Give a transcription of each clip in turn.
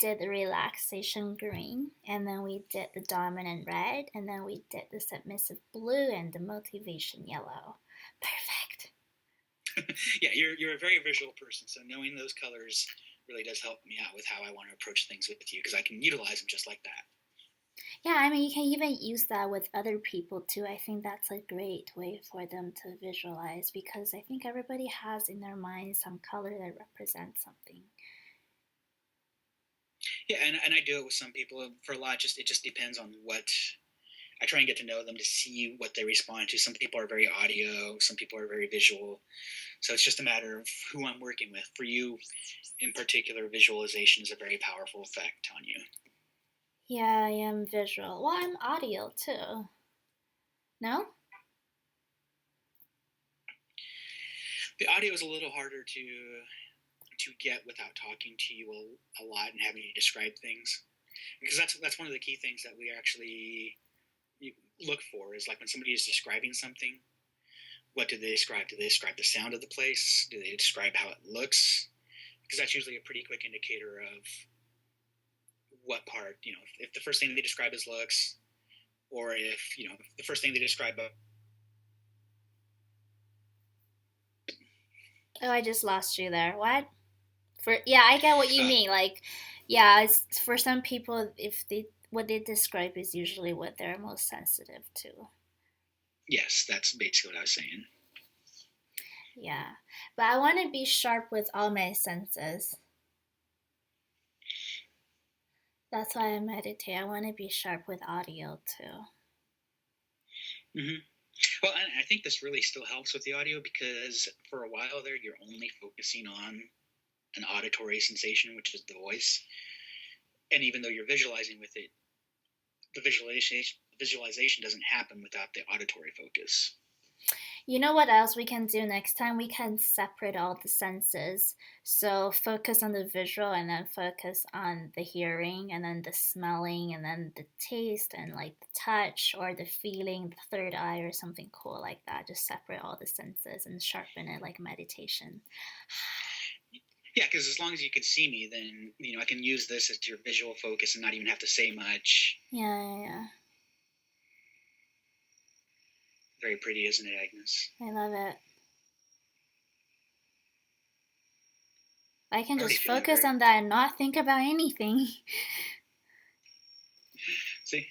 did the relaxation green, and then we did the dominant red, and then we did the submissive blue and the motivation yellow. Perfect. Yeah, you're a very visual person, so knowing those colors really does help me out with how I want to approach things with you, because I can utilize them just like that. Yeah, I mean, you can even use that with other people too. I think that's a great way for them to visualize because I think everybody has in their mind some color that represents something. Yeah, and I do it with some people. For a lot, it just depends on what I try and get to know them to see what they respond to. Some people are very audio, some people are very visual. So it's just a matter of who I'm working with. For you, in particular, visualization is a very powerful effect on you. Yeah, I am visual. Well, I'm audio too. No? The audio is a little harder to get without talking to you a lot and having you describe things, because that's one of the key things that we actually look for is like when somebody is describing something, what do they describe? Do they describe the sound of the place? Do they describe how it looks? Because that's usually a pretty quick indicator of what part, if the first thing they describe is looks, or if the first thing they describe Oh, I just lost you there. What? Yeah, I get what you mean. Like, yeah, it's for some people if they what they describe is usually what they're most sensitive to. Yes, that's basically what I was saying. Yeah, but I want to be sharp with all my senses. That's why I meditate. I want to be sharp with audio too. Mm-hmm. Well, and I think this really still helps with the audio because for a while there, you're only focusing on an auditory sensation, which is the voice. And even though you're visualizing with it, the visualization doesn't happen without the auditory focus. You know what else we can do next time? We can separate all the senses. So focus on the visual and then focus on the hearing and then the smelling and then the taste and like the touch or the feeling, the third eye or something cool like that. Just separate all the senses and sharpen it like meditation. Yeah, because as long as you can see me, then I can use this as your visual focus and not even have to say much. Yeah. Very pretty, isn't it, Agnes? I love it. I can just focus on that and not think about anything. See,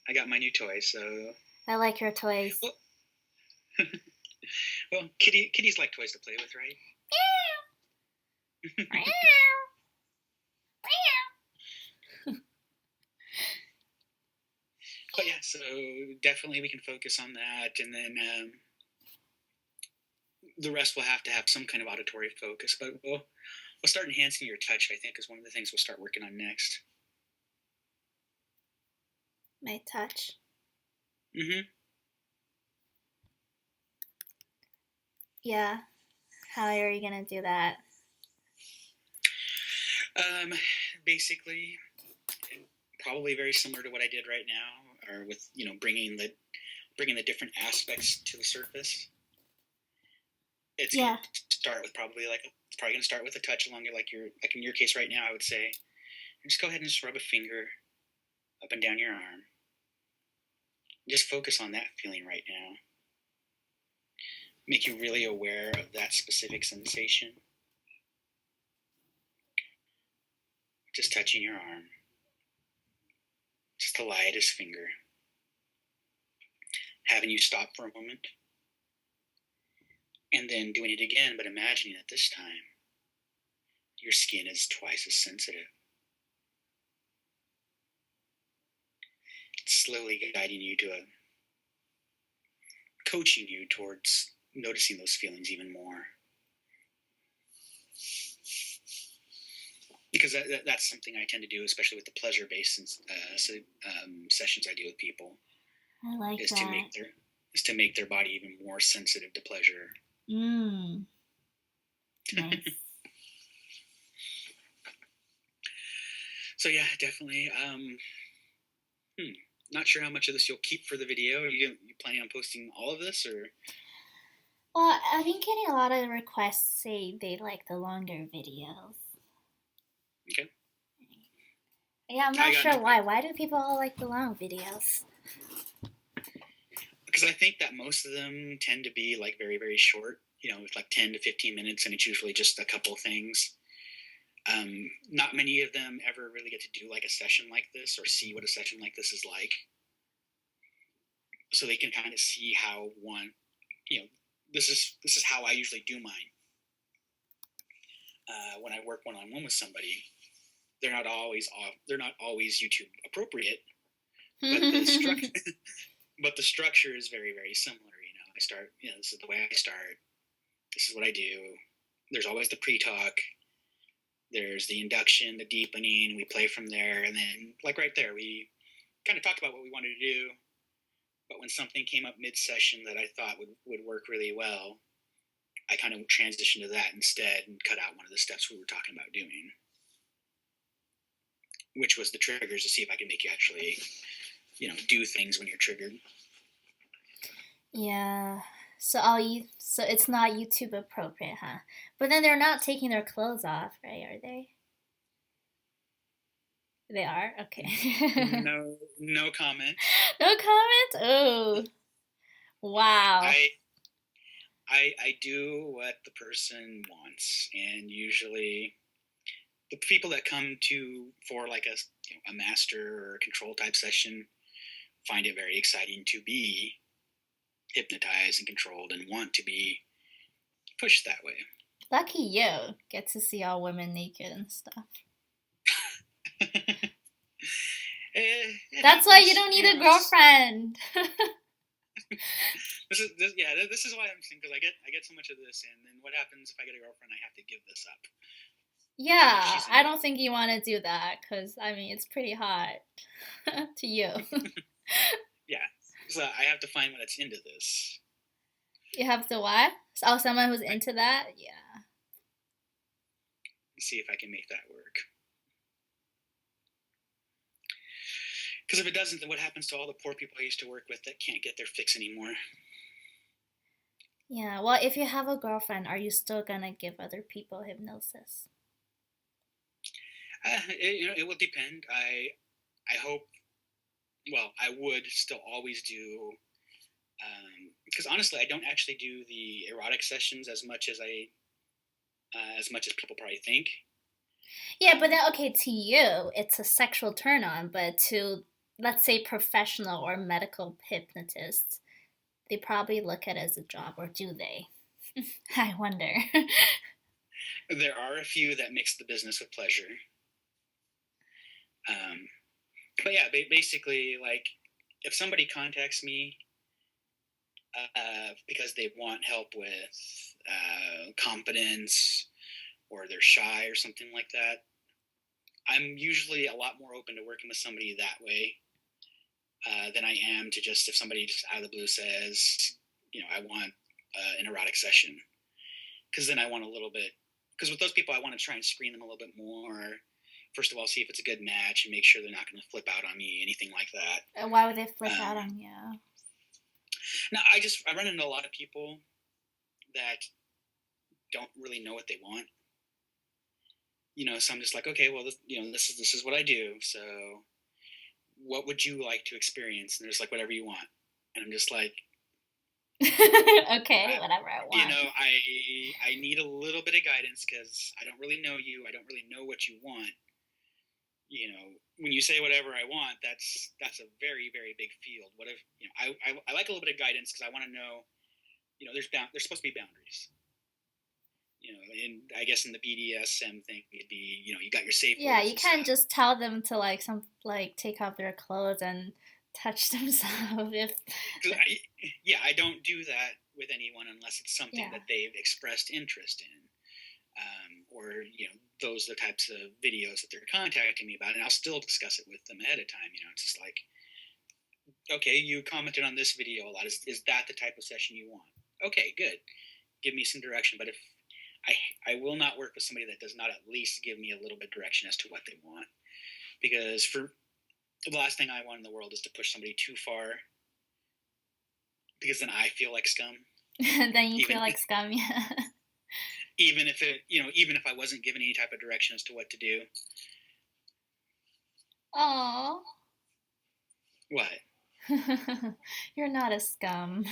I got my new toy, so. I like your toys. Well, kitties like toys to play with, right? But yeah, so definitely we can focus on that, and then the rest will have to have some kind of auditory focus. But we'll start enhancing your touch, I think, is one of the things we'll start working on next. My touch? Mm-hmm. Yeah. How are you going to do that? Basically, probably very similar to what I did right now, or with bringing the different aspects to the surface. It's gonna start with probably gonna start with a touch along like in your case right now. I would say, just go ahead and just rub a finger up and down your arm. Just focus on that feeling right now. Make you really aware of that specific sensation. Just touching your arm. Just the lightest finger. Having you stop for a moment. And then doing it again, but imagining that this time, your skin is twice as sensitive. It's slowly guiding you coaching you towards noticing those feelings even more. Because that's something I tend to do, especially with the pleasure-based sessions I do with people. I like that. Is to make their body even more sensitive to pleasure. Nice. So yeah, definitely. Not sure how much of this you'll keep for the video. Are you planning on posting all of this, or? Well, I've been getting a lot of requests say they like the longer videos. Okay. Yeah, I'm I not got no sure why. problem. Why do people all like the long videos? Because I think that most of them tend to be like very, very short, with like 10 to 15 minutes, and it's usually just a couple things. Not many of them ever really get to do like a session like this or see what a session like this is like. So they can kind of see how one, this is how I usually do mine. When I work one on one with somebody, they're not always YouTube appropriate, but the structure but the structure is very, very similar. I start, this is the way I start. This is what I do. There's always the pre-talk. There's the induction, the deepening. We play from there, and then like right there, we kind of talked about what we wanted to do. But when something came up mid-session that I thought would work really well, I kind of transitioned to that instead and cut out one of the steps we were talking about doing, which was the triggers to see if I can make you actually, do things when you're triggered. Yeah. So it's not YouTube appropriate, huh? But then they're not taking their clothes off, right? Are they? They are? Okay. No, no comment. No comment? Oh. Wow. I I do what the person wants, and usually the people that come to for like a master or a control type session find it very exciting to be hypnotized and controlled and want to be pushed that way. Lucky you. Get to see all women naked and stuff. That's why you don't need a girlfriend. This is why I'm saying, because I get so much of this, and then what happens if I get a girlfriend? I have to give this up. Yeah, I don't think you want to do that because I mean it's pretty hot to you. Yeah, so I have to find one that's into this. You have to what? Oh, someone who's into that? Yeah. See if I can make that work. Because if it doesn't, then what happens to all the poor people I used to work with that can't get their fix anymore? Yeah, well, if you have a girlfriend, are you still gonna give other people hypnosis? It will depend. I hope. Well, I would still always do. Because honestly, I don't actually do the erotic sessions as much as people probably think. Yeah, but then okay, to you, it's a sexual turn on, but to let's say professional or medical hypnotists, they probably look at it as a job, or do they? I wonder. There are a few that mix the business with pleasure. But yeah, basically, like if somebody contacts me because they want help with confidence or they're shy or something like that, I'm usually a lot more open to working with somebody that way than I am to just if somebody just out of the blue says, I want an erotic session. Because then I want a little bit, because with those people, I want to try and screen them a little bit more. First of all, see if it's a good match and make sure they're not going to flip out on me, anything like that. Why would they flip out on you? No, I run into a lot of people that don't really know what they want. So I'm just like, okay, well, this is what I do. So what would you like to experience? And there's like, whatever you want. And I'm just like, okay, whatever I want. I need a little bit of guidance because I don't really know you. I don't really know what you want. When you say whatever I want, that's a very, very big field. What if I like a little bit of guidance because I want to know. There's supposed to be boundaries. And I guess in the BDSM thing, it'd be you got your safe. Yeah, you can't just tell them to take off their clothes and touch themselves. I don't do that with anyone unless it's something that they've expressed interest in, or those are the types of videos that they're contacting me about, and I'll still discuss it with them ahead of time. It's just like, okay, you commented on this video a lot. Is that the type of session you want? Okay, good. Give me some direction. But if I will not work with somebody that does not at least give me a little bit of direction as to what they want, because for the last thing I want in the world is to push somebody too far, because then I feel like scum. Then you feel like scum, yeah. Even if I wasn't given any type of direction as to what to do. Aw. What? You're not a scum.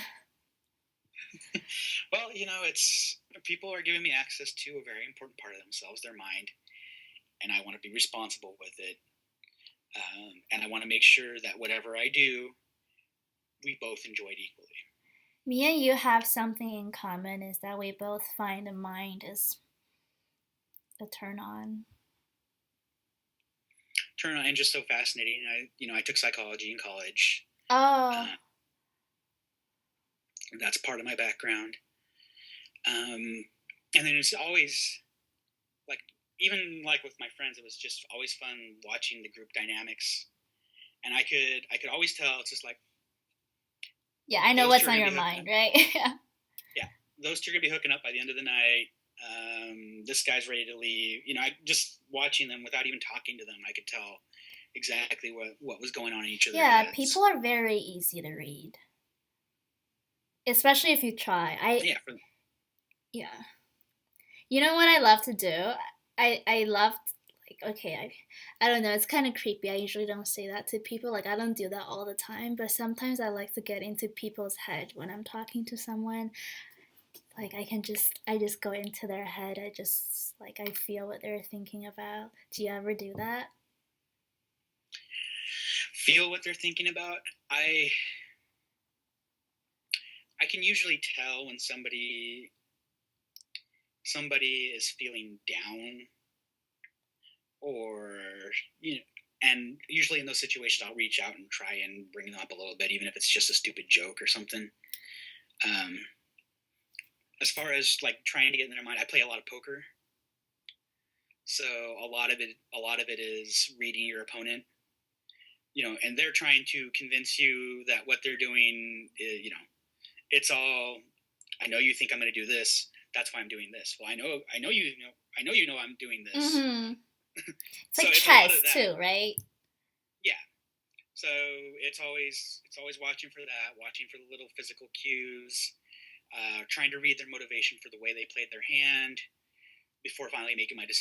Well, it's people are giving me access to a very important part of themselves, their mind, and I want to be responsible with it. And I want to make sure that whatever I do, we both enjoy it equally. Me and you have something in common is that we both find the mind is a turn on. Turn on, and just so fascinating. I took psychology in college. Oh. Uh, that's part of my background. And then it's always like, even like with my friends, it was just always fun watching the group dynamics, and I could always tell. It's just like, Yeah, I know those two what's are on gonna your be hooking mind, up. right? Yeah, those two are gonna be hooking up by the end of the night. This guy's ready to leave. I just watching them without even talking to them, I could tell exactly what was going on in each of their Yeah, heads. people are very easy to read, especially if you try. Yeah, Yeah. You know what I love to do? I love like okay, I don't know, it's kind of creepy. I usually don't say that to people. Like I don't do that all the time, but sometimes I like to get into people's head when I'm talking to someone. Like I just go into their head. I just like I feel what they're thinking about. Do you ever do that? feel what they're thinking about. I can usually tell when somebody is feeling down, or you know and usually in those situations I'll reach out and try and bring them up a little bit, even if it's just a stupid joke or something. um, as far as like trying to get in their mind, I play a lot of poker, so a lot of it is reading your opponent, and they're trying to convince you that what they're doing is, it's all, I know you think I'm going to do this, that's why I'm doing this. Well, I know I'm doing this. Mm-hmm. It's So like it's a lot of chess that. too, right? Yeah. So it's always watching for that, watching for the little physical cues, trying to read their motivation for the way they played their hand before finally making my decision